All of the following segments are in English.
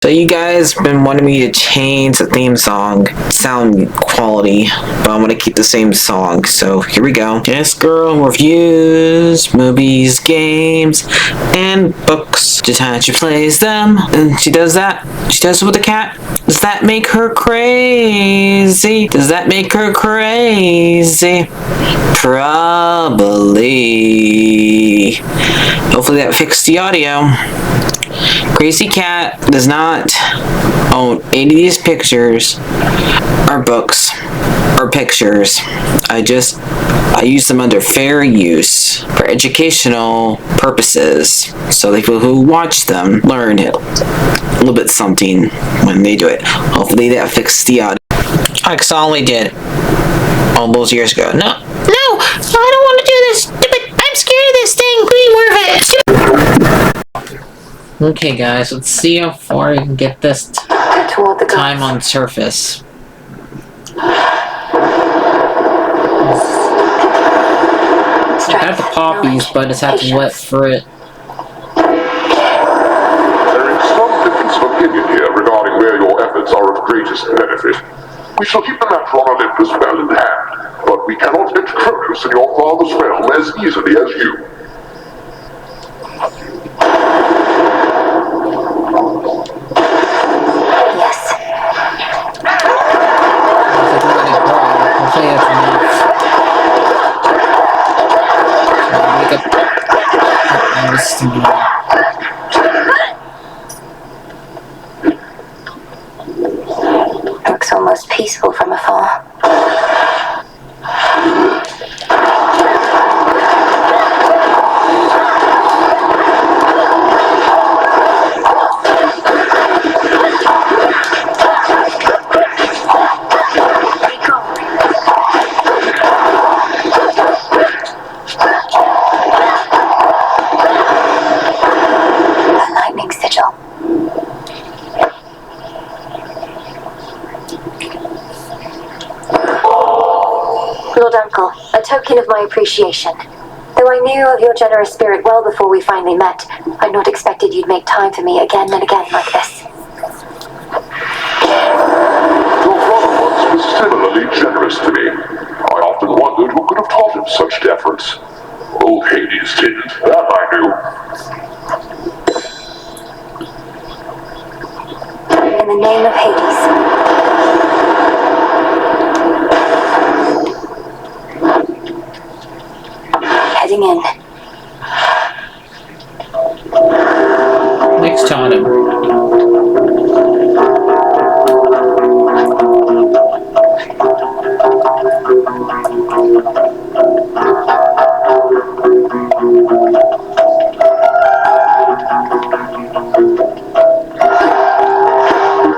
So you guys been wanting me to change the theme song sound quality, but I'm gonna keep the same song. So here we go. This girl reviews movies, games, and books. Just how she plays them, and she does that. She does it with the cat. Does that make her crazy? Does that make her crazy? Probably. Hopefully that fixed the audio. Crazy Cat does not own any of these pictures or books or pictures. I use them under fair use for educational purposes, so the people who watch them learn a little bit something when they do it. Hopefully that fixed the audio. Like I only did all those years ago. No, I don't want to do this. I'm scared of this thing. Please move it. Okay guys, let's see how far we can get this time on surface. I got the poppies, but I just have to wet for it. There is some difference of opinion here regarding where your efforts are of greatest benefit. We shall keep the matter on Olympus well in hand, but we cannot hit Cronus in your father's realm as easily as you. Looks almost peaceful from afar. Lord Uncle, a token of my appreciation. Though I knew of your generous spirit well before we finally met, I'd not expected you'd make time for me again and again like this. Your brother once was similarly generous to me. I often wondered who could have taught him such deference. Old Hades didn't, that I knew. In the name of Hades. Heading in. Next time.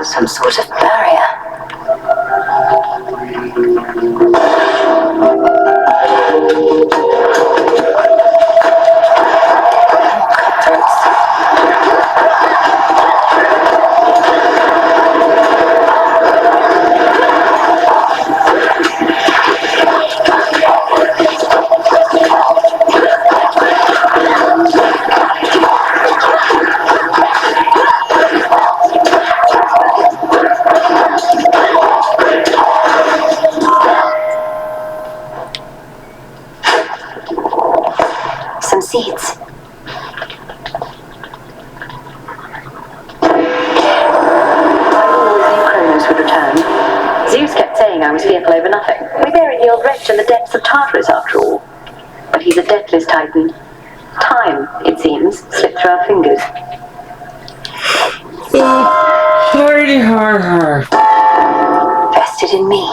Some sort of barrier. Some seeds. I always knew Cronus would return. Zeus kept saying I was fearful over nothing. We buried the old wretch in the depths of Tartarus after all. But he's a deathless titan. Time, it seems, slipped through our fingers. Hard. Vested in me.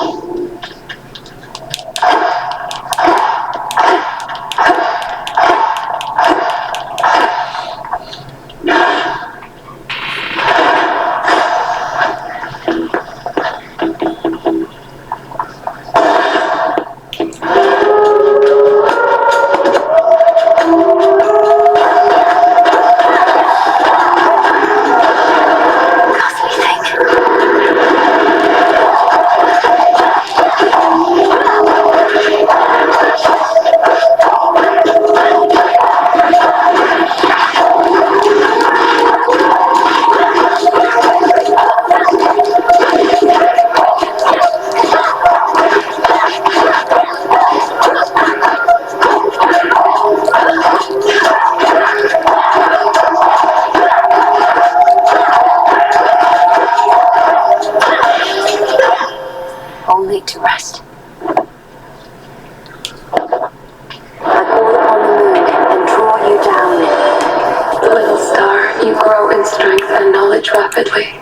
vividly.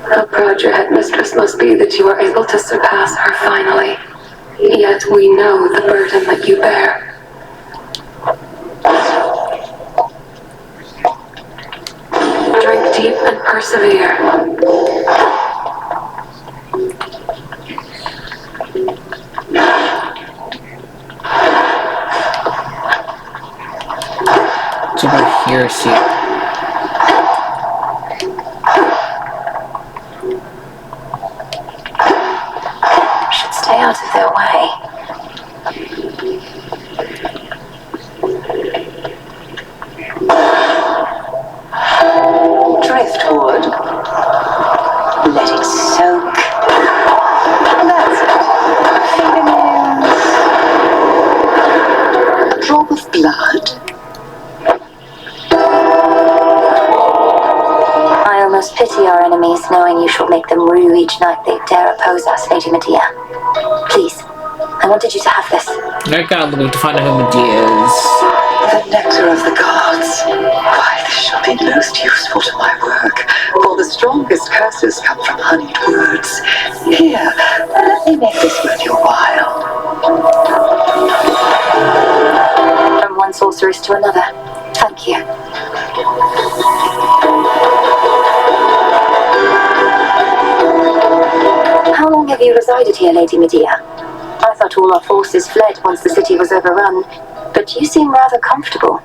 How proud your headmistress must be that you are able to surpass her finally. Yet we know the burden that you bear. Drink deep and persevere. It's over here, see. Should stay out of their way. Driftwood. Let it soak. That's it. Fingernails. A drop of blood. I almost pity our enemies, knowing you shall make them rue each night they dare oppose us, Lady Medea. Please, I wanted you to have this. I gotta look to find out who Medea is. The nectar of the gods. Why, this shall be most useful to my work, for the strongest curses come from honeyed words. Here, let me make this worth your while. From one sorceress to another. Thank you. How long have you resided here, Lady Medea? I thought all our forces fled once the city was overrun, but you seem rather comfortable.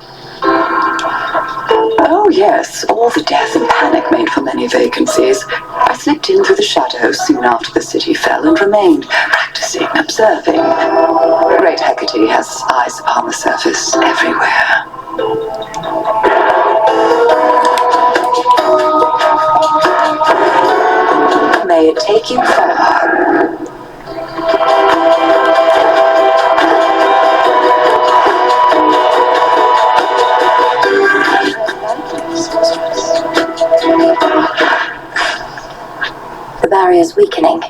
Oh yes, all the death and panic made for many vacancies. I slipped in through the shadows soon after the city fell and remained, practicing, observing. Great Hecate has eyes upon the surface everywhere. May it take you far. The barrier's weakening.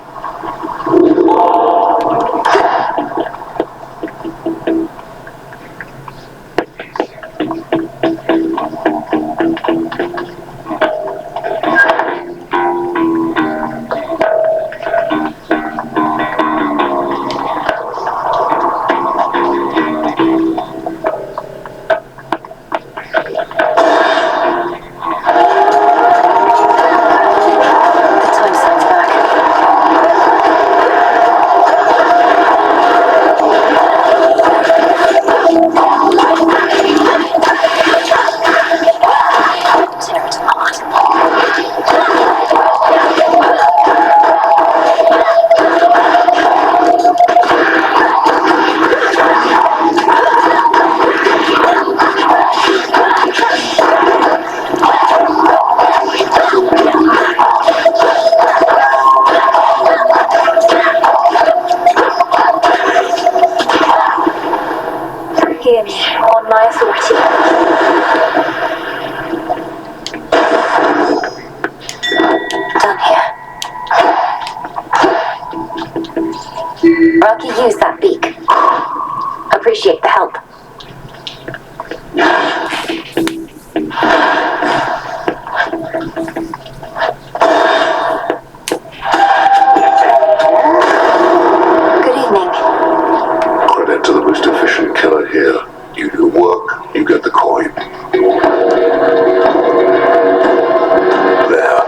Hear me, on my authority. Done here. Rocky, use that beak. Appreciate the help. Good evening. Credit to the most efficient killer here. You do work, you get the coin. There.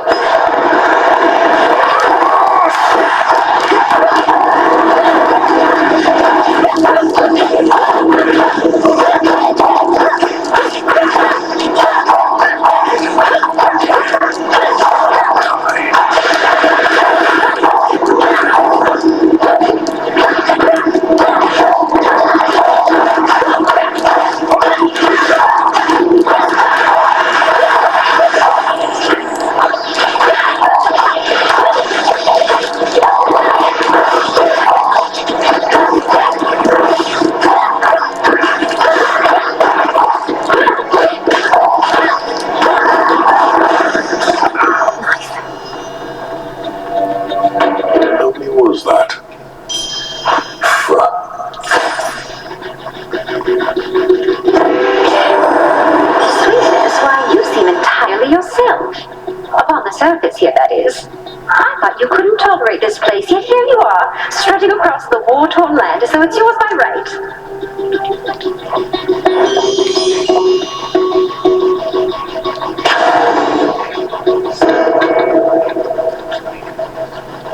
friends here, that is. I thought you couldn't tolerate this place, yet here you are, strutting across the war-torn land as though it's yours by right.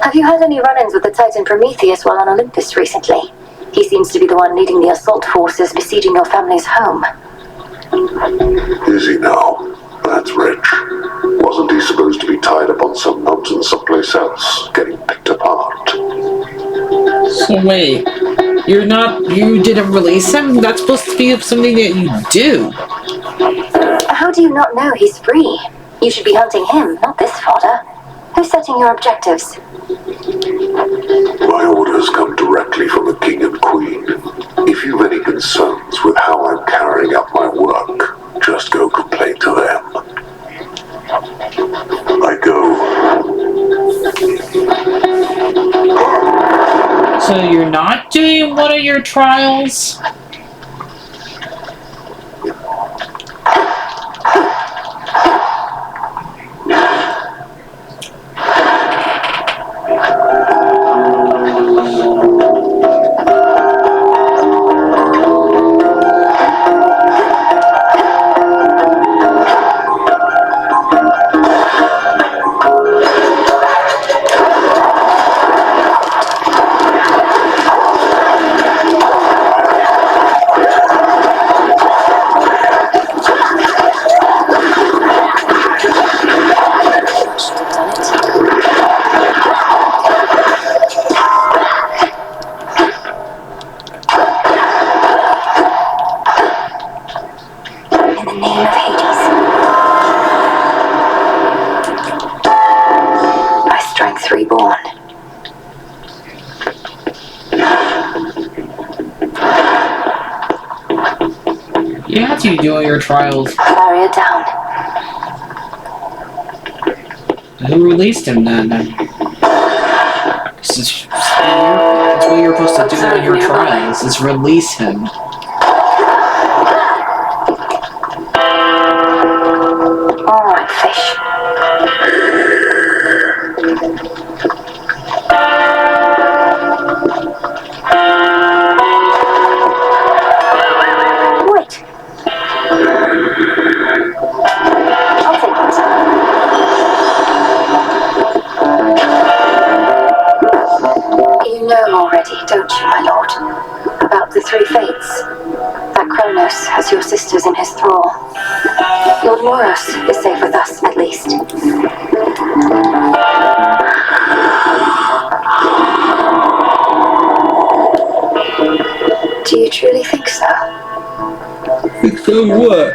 Have you had any run-ins with the Titan Prometheus while on Olympus recently? He seems to be the one leading the assault forces besieging your family's home. Is he now? That's rich. Wasn't he supposed to be tied up on some mountain someplace else, getting picked apart? So wait, you didn't release him? That's supposed to be something that you do. How do you not know he's free? You should be hunting him, not this fodder. Who's setting your objectives? My orders come directly from the King and Queen. If you've any concerns with how I'm carrying out my work, just go complain to them. I go. So you're not doing one of your trials? You have to be doing your trials. Barrier down. Who released him then? That's what you're supposed to do in your trials, is release him. Alright, fish. Wait. I'll take this. You know already, don't you, my lord? About the three fates. That Kronos has your sisters in his thrall. Lord Moros is safe with us, at least. Do you truly think so? Think so what?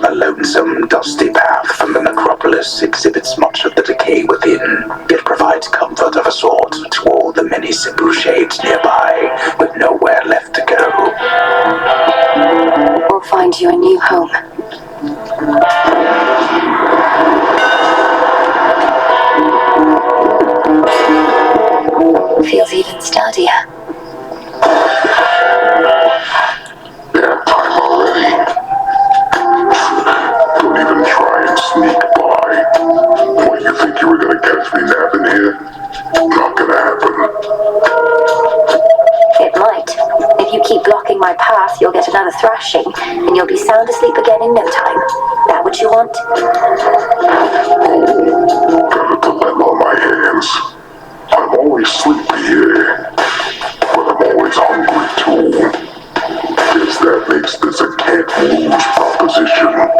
A lonesome, dusty path from the necropolis exhibits much of the decay within, yet provides comfort of a sort to all the many simple shades nearby, with nowhere left to go. We'll find you a new home. Feels even sturdier. Damn time already. Don't even try and sneak by. What, you think you were gonna catch me napping here? Not gonna happen. It might. If you keep blocking my path, you'll get another thrashing, and you'll be sound asleep again in no time. That what you want? Got a dilemma on my hands. I'm always sleepy here, but I'm always hungry too. Guess that makes this a can't-lose proposition.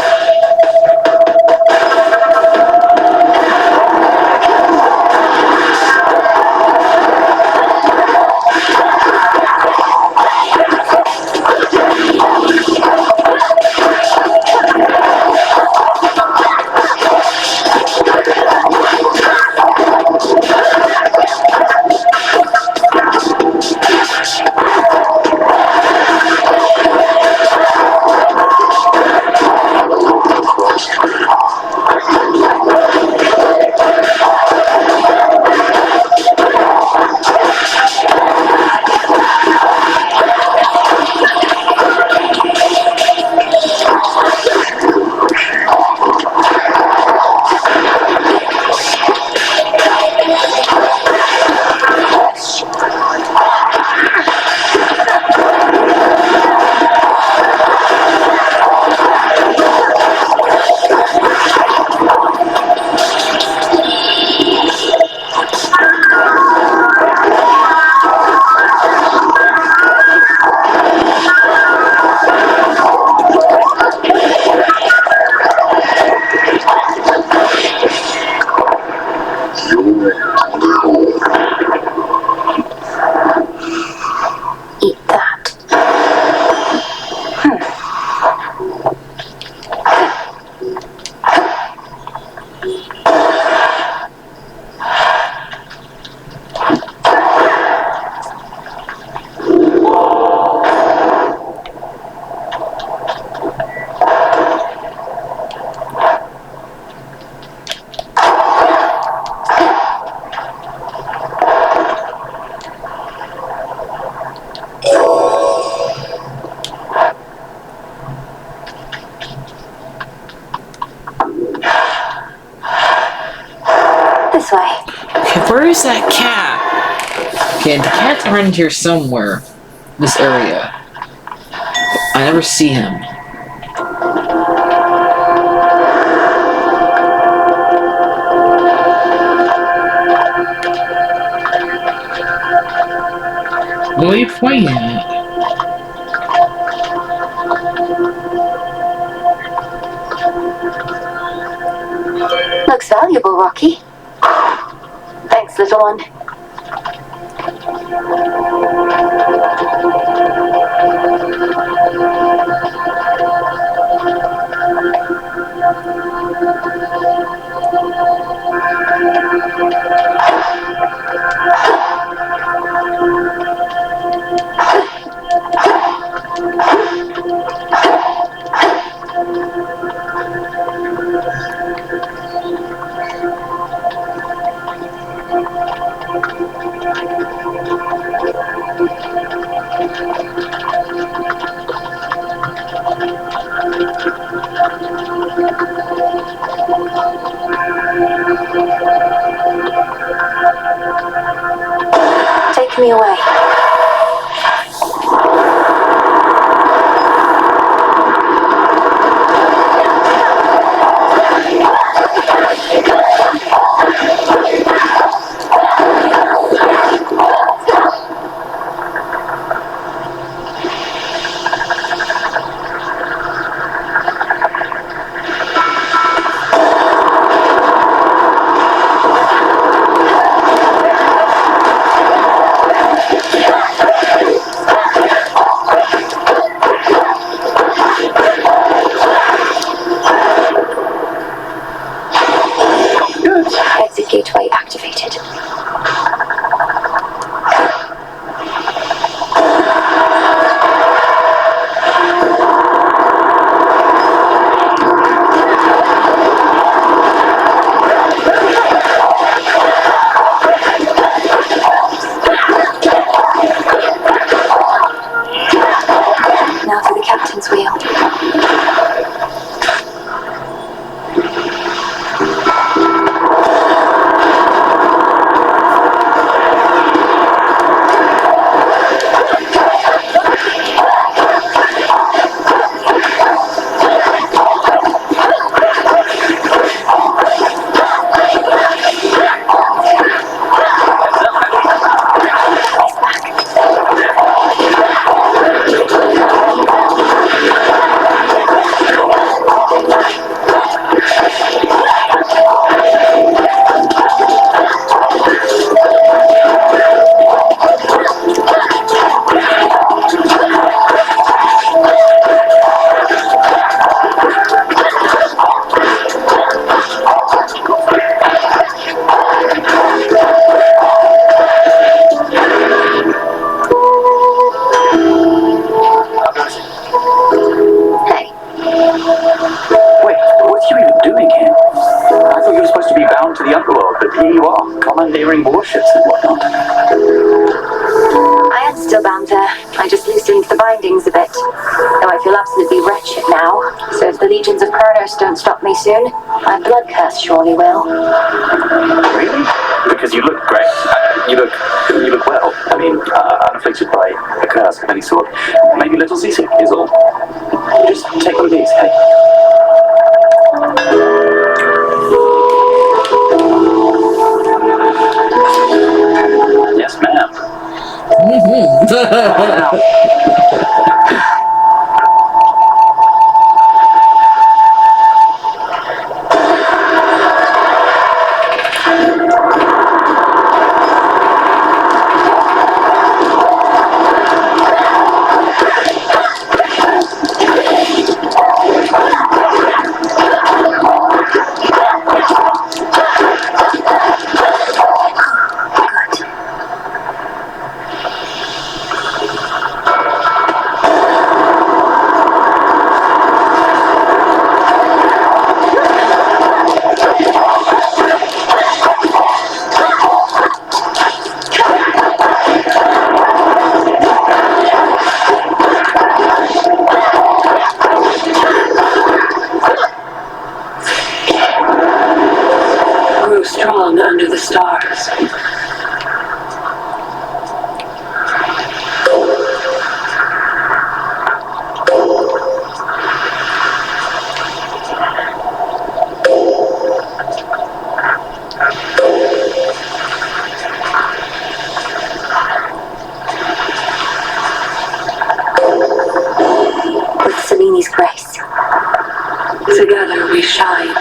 This way. Okay, where is that cat? Okay, the cat's around here somewhere. This area. I never see him. What are you pointing at? Looks valuable, Rocky. Thanks, little one. Take me away. Exit gateway activated. Now for the captain's wheel. Hey, Wait, what are you even doing here? I thought you were supposed to be bound to the underworld, but here you are, commandeering warships and whatnot. I am still bound there. I just loosened the bindings a bit. Though I feel absolutely wretched now. So if the legions of Kronos don't stop me soon, my blood curse surely will. Really? Because you look great. You look well. I mean, unafflicted by a curse of any sort. Maybe little seasick is all. Just take one of these, hey? Yes, ma'am. strong under the stars. With Seleni's grace. Together we shine.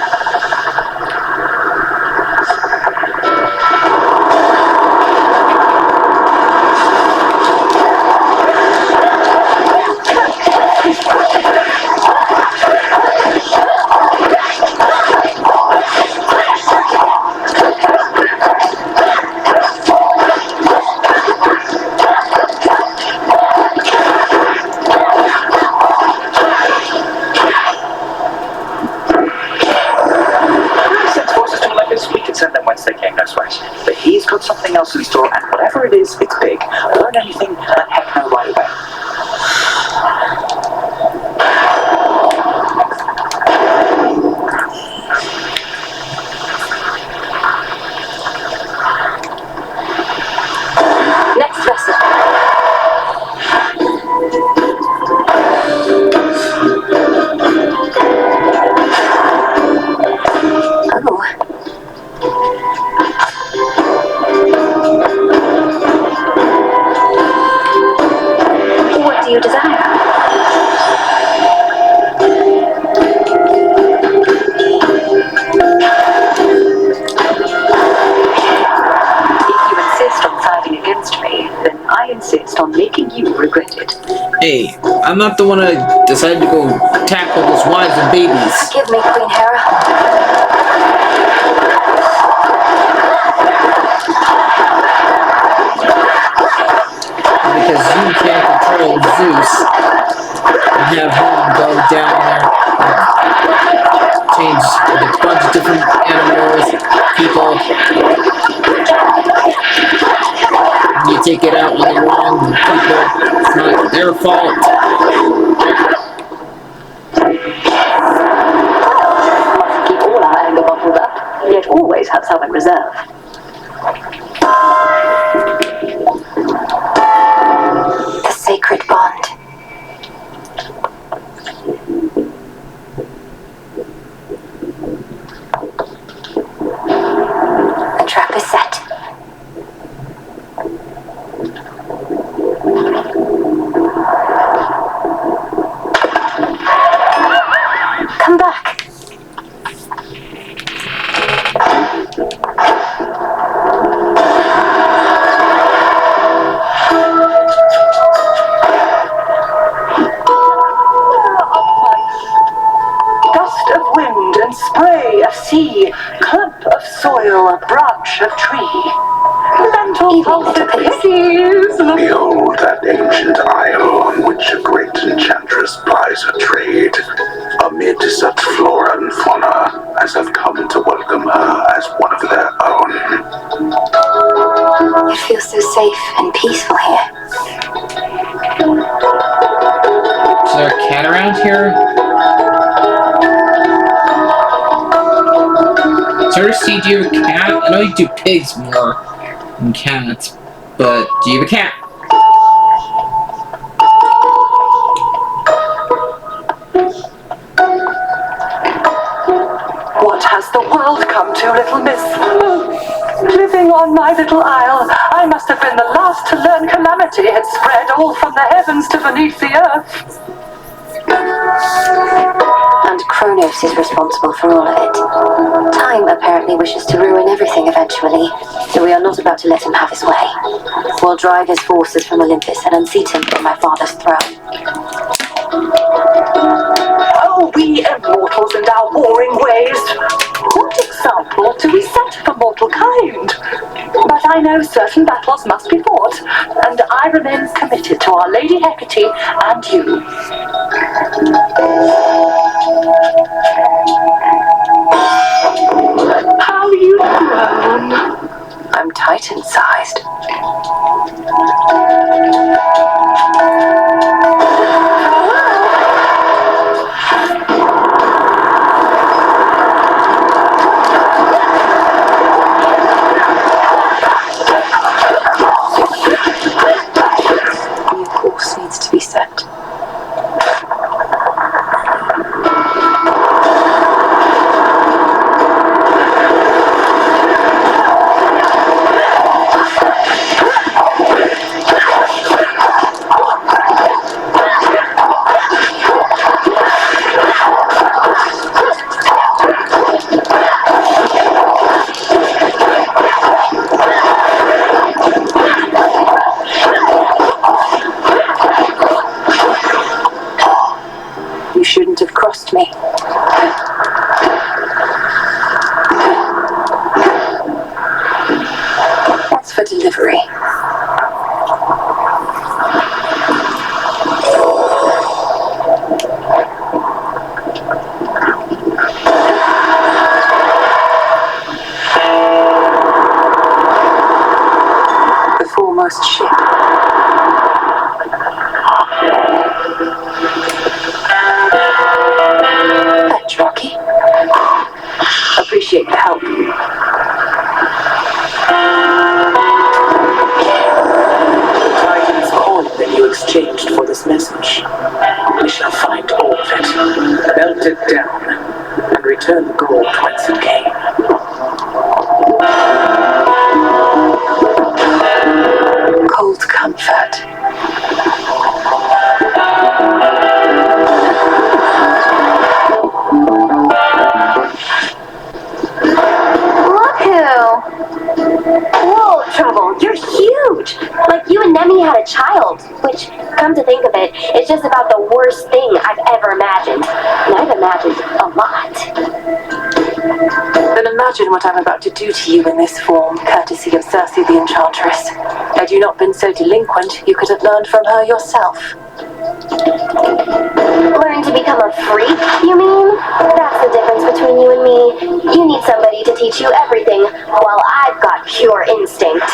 Since forces to like this, we can send them whence they came, no sweat. But he's got something else in store, and whatever it is, it's big. Learn anything, let heck know right away. Next vessel. Oh. What do you desire? If you insist on siding against me, then I insist on making you regret it. Hey, I'm not the one who decided to go tackle those wives and babies. Forgive me, Queen Hera. Because you can't control Zeus and have him go down there and change a bunch of different animals, people. And you take it out on the wrong people. It's not their fault. Must keep all our anger bottled up, yet always have some in reserve. The sacred bond. The trap is set. Come back. Gust of wind and spray of sea, clump of soil, a branch of tree. Mental pulsities. Behold that ancient isle on which a great enchantress plies her trade. Amid such flora and fauna as have come to welcome her as one of their own. It feels so safe and peaceful here. Is there a cat around here? Cersei, do you have a cat? I know you do pigs more than cats, but do you have a cat? What has the world come to, little miss? Living on my little isle, I must have been the last to learn calamity had spread all from the heavens to beneath the earth. And Kronos is responsible for all of it. Time apparently wishes to ruin everything eventually, though we are not about to let him have his way. We'll drive his forces from Olympus and unseat him on my father's throne. Oh, we immortals and our warring ways! What example do we set for mortal kind? But I know certain battles must be fought, and I remain committed to our Lady Hecate and you. How you've grown. I'm Titan-sized. delivery. The foremost ship. Thanks, Rocky. Appreciate the help. Titan's coin that you exchanged for this message. We shall find all of it, melt it down, and return the gold whence it came. Cold comfort. Look who! Whoa, Trouble, you're huge! Like you and Nemi had a child, which, come to think of it, is just about the worst thing I've ever imagined. And I've imagined a lot. Then imagine what I'm about to do to you in this form, courtesy of Circe the Enchantress. Had you not been so delinquent, you could have learned from her yourself. Learn to become a freak, you mean? That's the difference between you and me. You need somebody to teach you everything, while I've got pure instinct.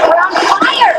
We're on fire!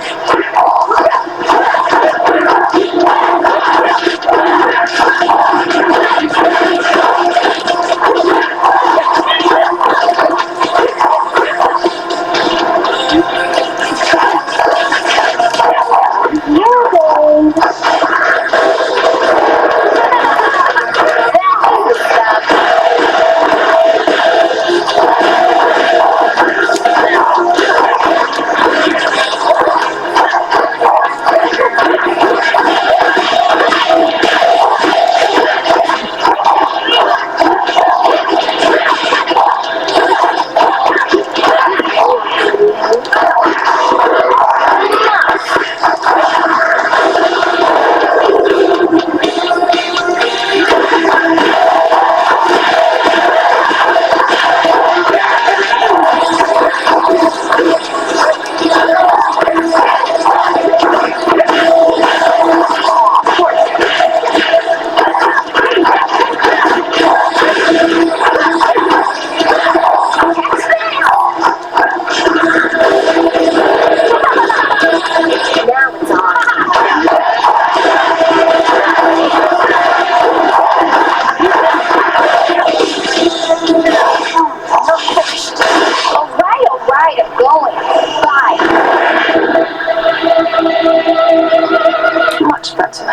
Much better.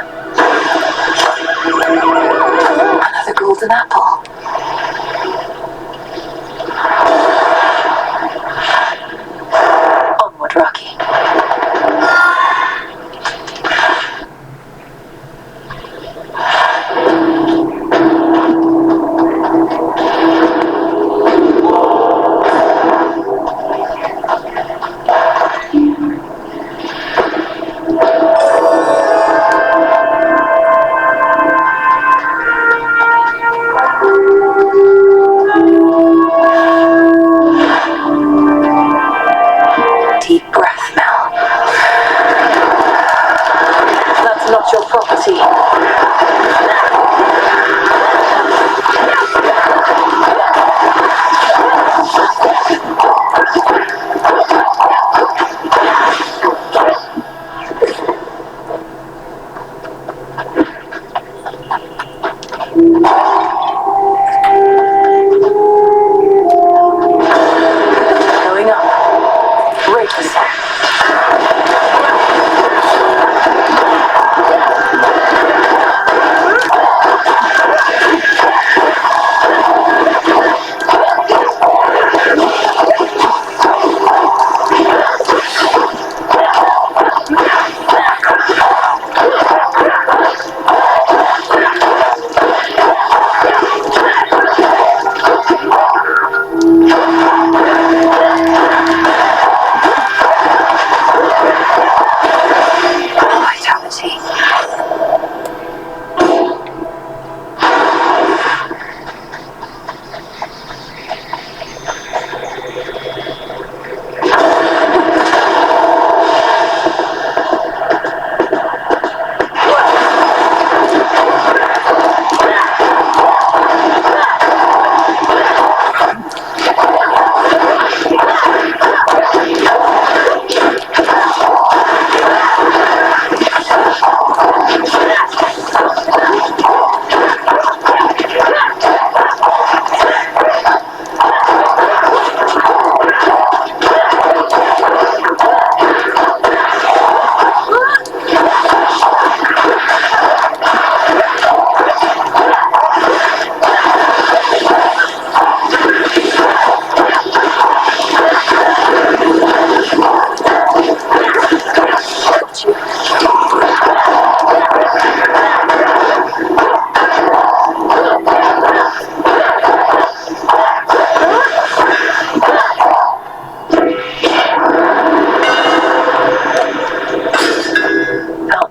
Another golden apple. Onward, Rocky. Deep breath, Mel. That's not your property. Going up. Rate yourself.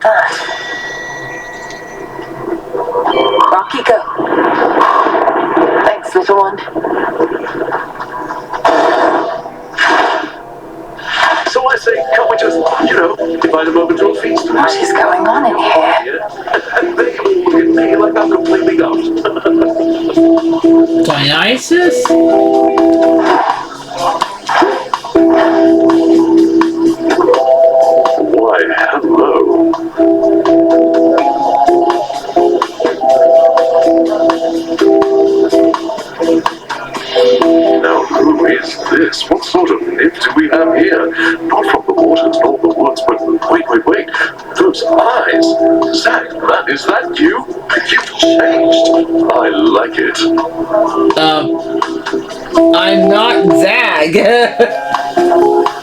that. Rocky, go. Thanks, little one. So I say, can't we just, divide a moment to a feast? What is going on in here? Yeah. And they all look at me like I'm completely daft. Dionysus? Why, hello. Now, who is this? What sort of nymph do we have here? Not from the waters nor the woods, but wait. Those eyes! Zach, man, is that you? You've changed. I like it. I'm not Zag.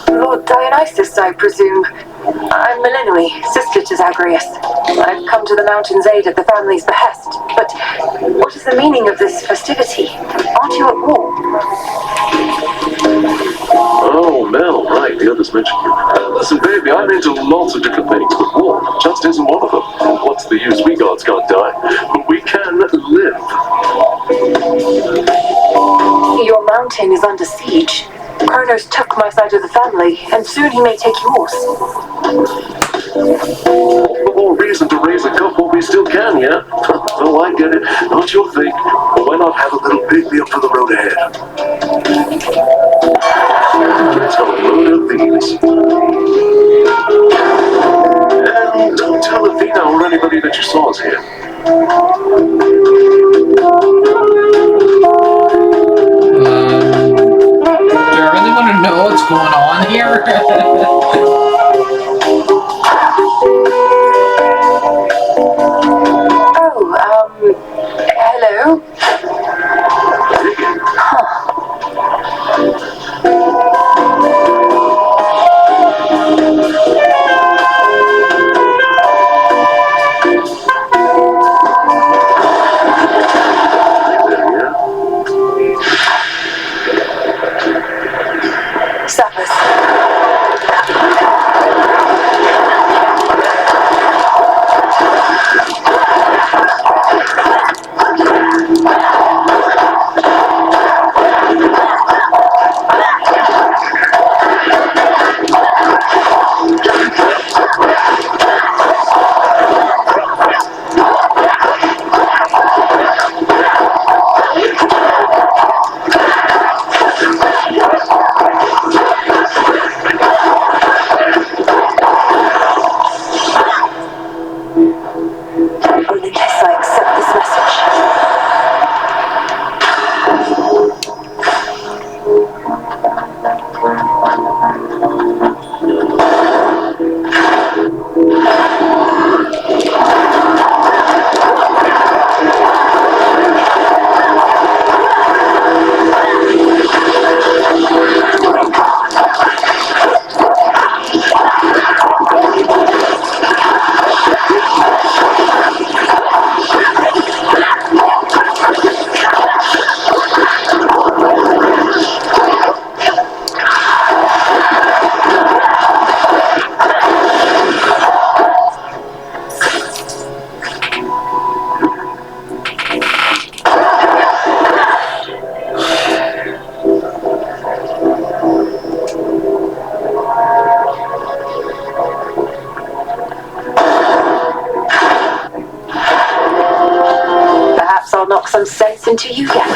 Lord Dionysus, I presume. I'm Melinoi, sister to Zagreus. I've come to the mountain's aid at the family's behest. But what is the meaning of this festivity? Aren't you at war? Oh, Mel, right, the others mentioned you. Listen, baby, I'm into lots of different things, but war just isn't one of them. What's the use? We gods can't die, but we can live. Your mountain is under siege. Kronos took my side of the family, and soon he may take yours. All the more reason to raise a cup while we still can, yeah? Oh, I get it. Not your thing. But why not have a little pick-me-up for the road ahead? Let's have a load of these. And don't tell Athena or anybody that you saw us here. Do I really want to know what's going on here? Hello? Sappers. I'll knock some sense into you yet.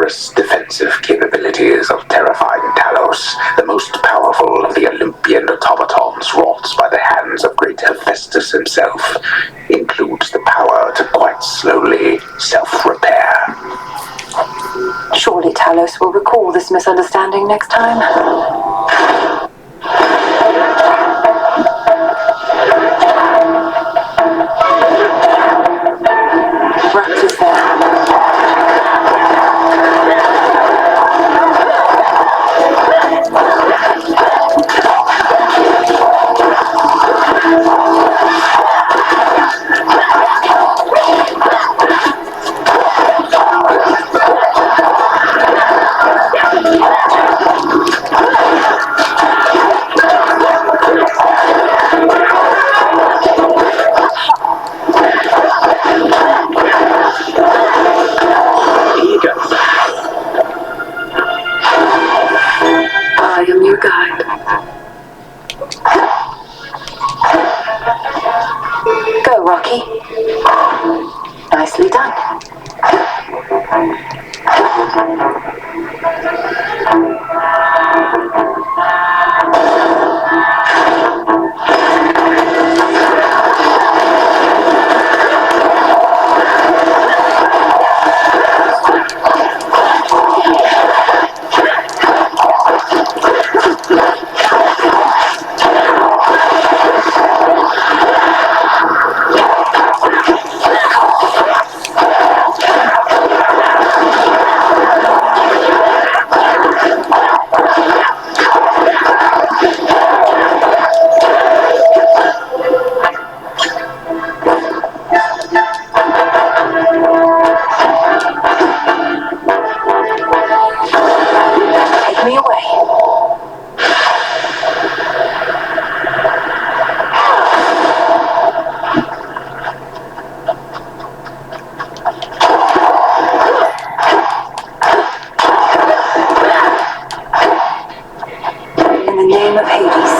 rigorous defensive capabilities of terrifying Talos, the most powerful of the Olympian automatons wrought by the hands of great Hephaestus himself, includes the power to quite slowly self-repair. Surely Talos will recall this misunderstanding next time. Raptor's there. I am your guide. Go, Rocky. Nicely done. Take me away. In the name of Hades.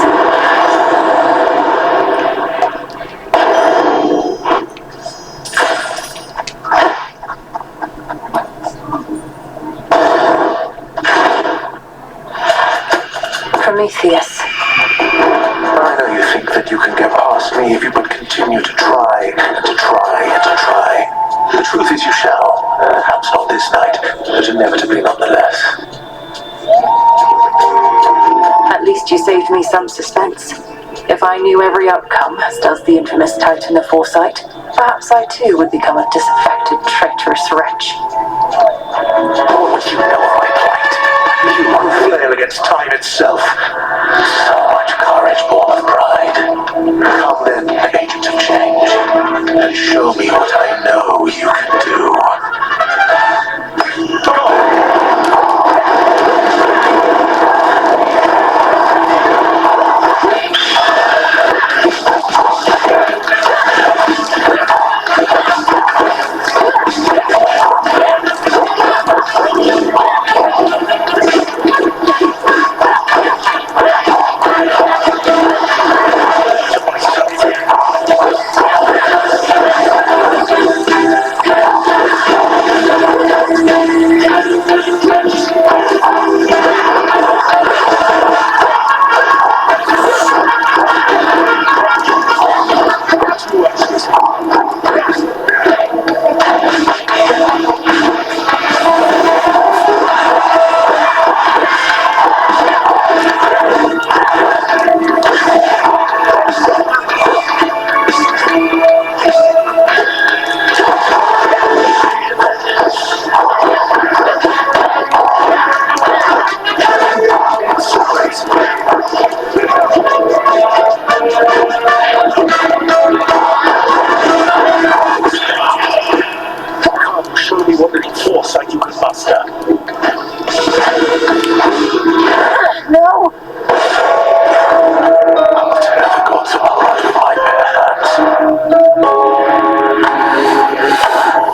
Prometheus. I know you think that you can get past me if you but continue to try, and to try, and to try. The truth is you shall. Perhaps not this night, but inevitably nonetheless. At least you saved me some suspense. If I knew every outcome, as does the infamous Titan of Foresight, perhaps I too would become a disaffected, traitorous wretch. What would you know of my plight? You who flail against time itself. So much courage born of pride. Come then, agent of change, and show me what I know you can do.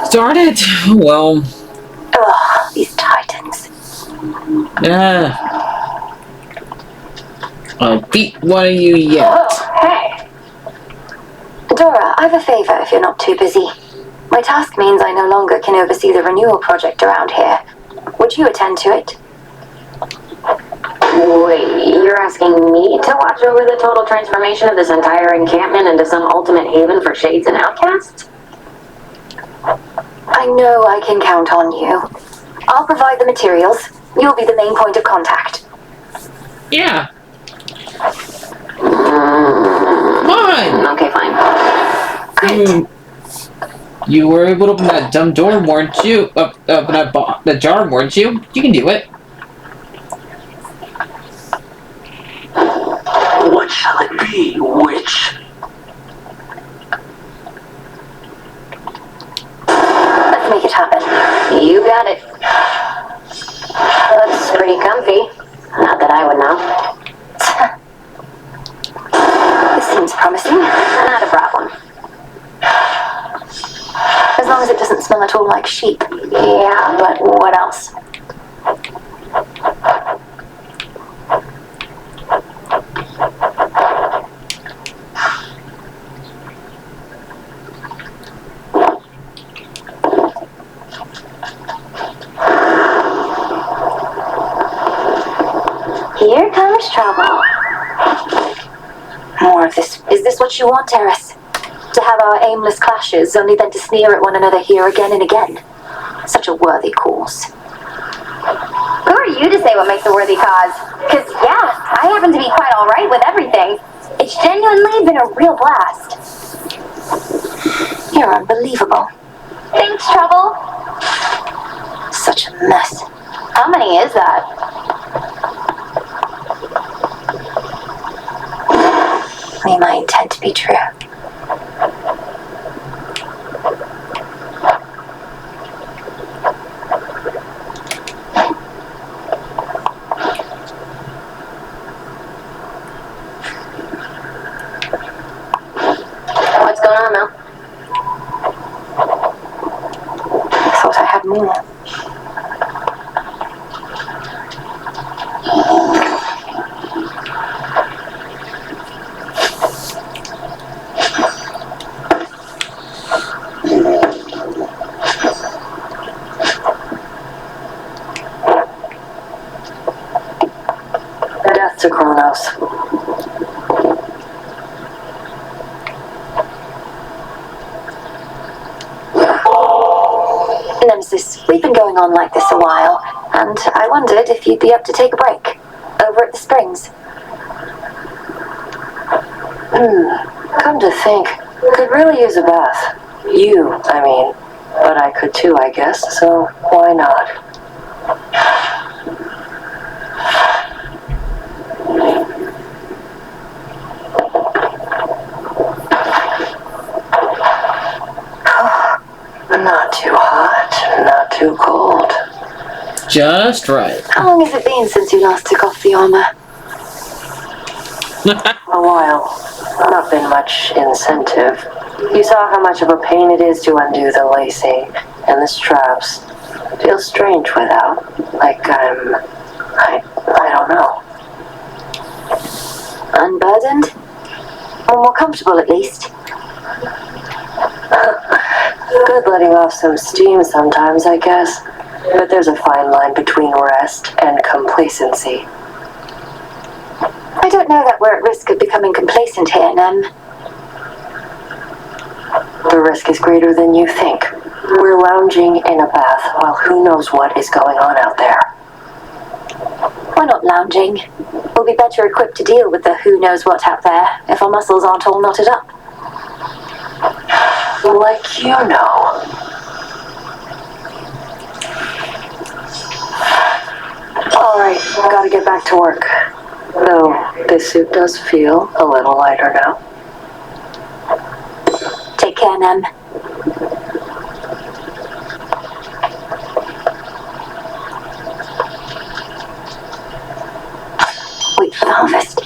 Started? Well. Ugh, these Titans. I'll beat one of you yet. Oh, hey. Dora, I have a favor if you're not too busy. My task means I no longer can oversee the renewal project around here. Would you attend to it? Wait, you're asking me to watch over the total transformation of this entire encampment into some ultimate haven for shades and outcasts? I know I can count on you. I'll provide the materials. You'll be the main point of contact. Yeah. Come on! Okay, fine. Great. You were able to open that dumb door, weren't you? That jar, weren't you? You can do it. What shall it be, witch? Let's make it happen. You got it. Looks pretty comfy. Not that I would know. This seems promising. Not a problem. As long as it doesn't smell at all like sheep. Yeah, but what else? Here comes trouble. More of this. Is this what you want, Terrace? To have our aimless clashes, only then to sneer at one another here again and again? Such a worthy cause. Who are you to say what makes a worthy cause? Because, yeah, I happen to be quite alright with everything. It's genuinely been a real blast. You're unbelievable. Thanks, Trouble. Such a mess. How many is that? May my intent be true. What's going on, Mel? I thought I had more. Death to Kronos. Nemesis, we've been going on like this a while, and I wondered if you'd be up to take a break. Over at the Springs. Come to think, could really use a bath. You, I mean. But I could too, I guess, so why not? Not too hot, not too cold. Just right. How long has it been since you last took off the armor? A while. Not been much incentive. You saw how much of a pain it is to undo the lacing and the straps. Feels strange without. Like I don't know. Unburdened? Or more comfortable at least? Good letting off some steam sometimes, I guess. But there's a fine line between rest and complacency. I don't know that we're at risk of becoming complacent here, Nem. The risk is greater than you think. We're lounging in a bath while who knows what is going on out there. We're not lounging. We'll be better equipped to deal with the who knows what out there if our muscles aren't all knotted up. Like you know. Alright, gotta get back to work. Though, this suit does feel a little lighter now. Take care, Nem. Wait for the harvest.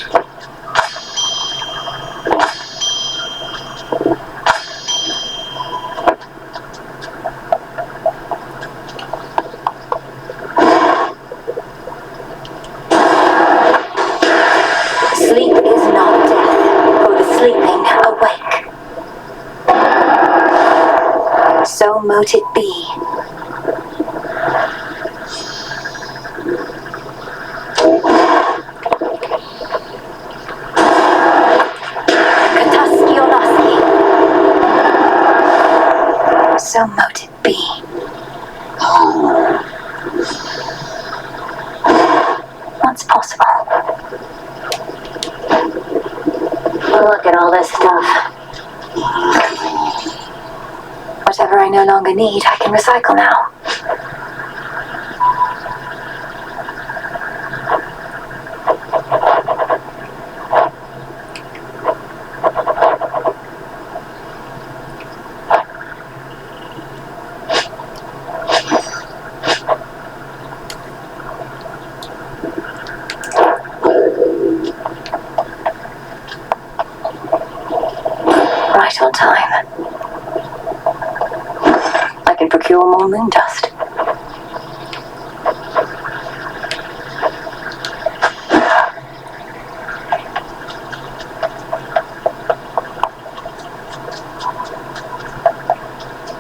Sleep is not death, for the sleeping awake. So mote it be. so mote it be. What's possible? Look at all this stuff. Whatever I no longer need, I can recycle now. Right on time. I can procure more moon dust.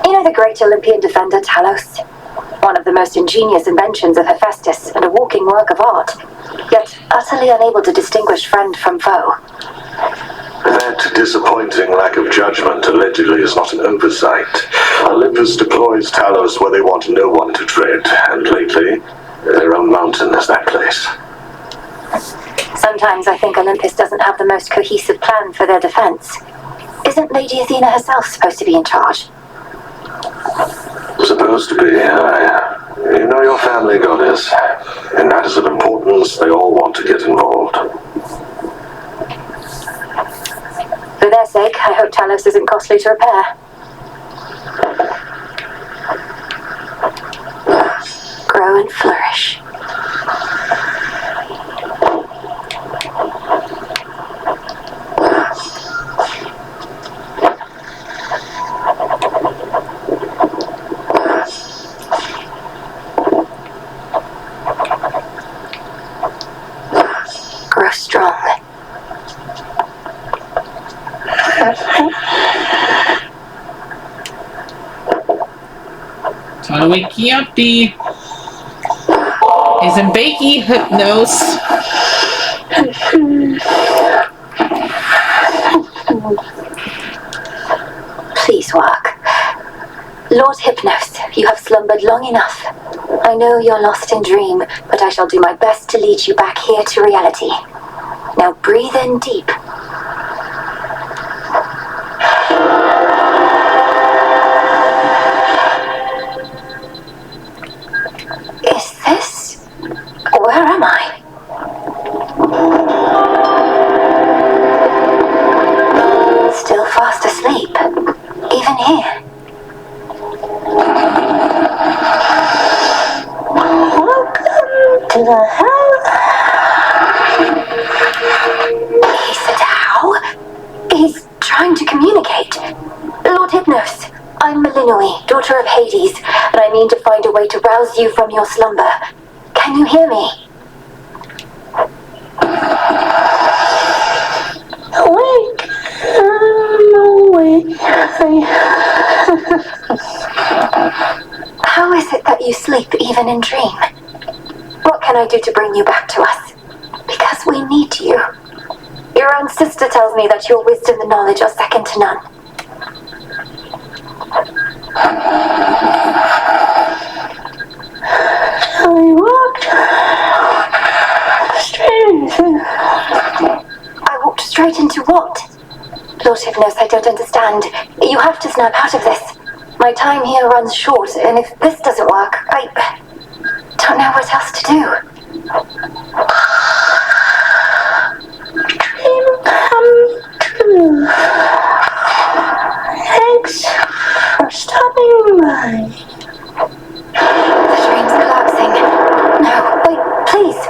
You know the great Olympian defender Talos? One of the most ingenious inventions of Hephaestus and a walking work of art, yet utterly unable to distinguish friend from foe. That disappointing lack of judgment allegedly is not an oversight. Olympus deploys Talos where they want no one to tread, and lately, their own mountain is that place. Sometimes I think Olympus doesn't have the most cohesive plan for their defense. Isn't Lady Athena herself supposed to be in charge? Supposed to be, aye. You know your family, goddess. In matters of importance, they all want to get involved. For their sake, I hope Talos isn't costly to repair. Grow and flourish. Grow strong. Try to wake you up, Dee. Isn't Bakey Hypnos? Please work. Lord Hypnos, you have slumbered long enough. I know you're lost in dream, but I shall do my best to lead you back here to reality. Now breathe in deep. Is this... Where am I? Still fast asleep. Even here. Welcome to the house. He said how? He's trying to communicate. Lord Hypnos, I'm Melinoi, daughter of Hades, and I mean to find a way to rouse you from your slumber. Can you hear me? Awake. I'm awake. How is it that you sleep even in dream? What can I do to bring you back to us? Because we need you. Your own sister tells me that your wisdom and knowledge are second to none. I walked straight into... I walked straight into what? Lord Hypnos, I don't understand. You have to snap out of this. My time here runs short, and if this doesn't work, I don't know what else to do. Dream come true. Thanks for stopping by. The dream's collapsing. No, wait, please.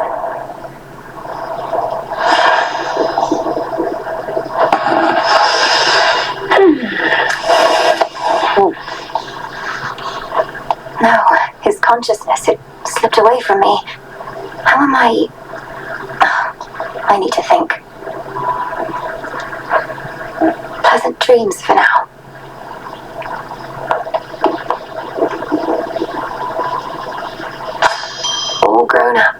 No, his consciousness, it slipped away from me. How am I... I need to think. Pleasant dreams for now. All grown up.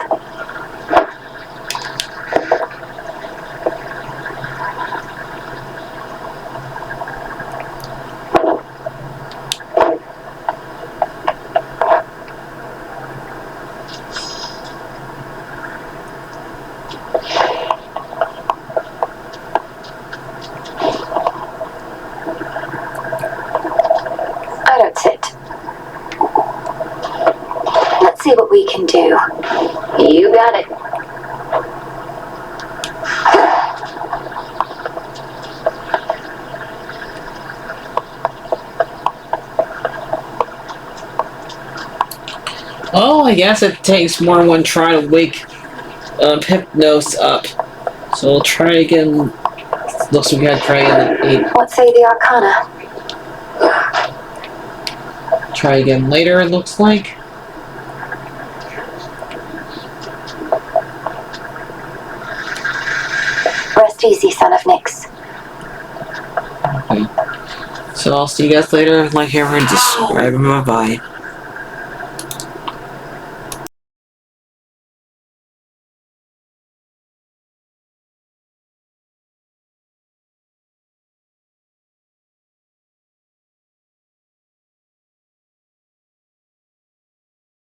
Let's see what we can do. You got it. Oh, I guess it takes more than one try to wake Hypnos up. So we'll try again. Looks like we gotta try again at 8. What say the Arcana? Try again later, it looks like. Rest easy, son of Nyx. Okay. So I'll see you guys later. Like, ever, just bye bye.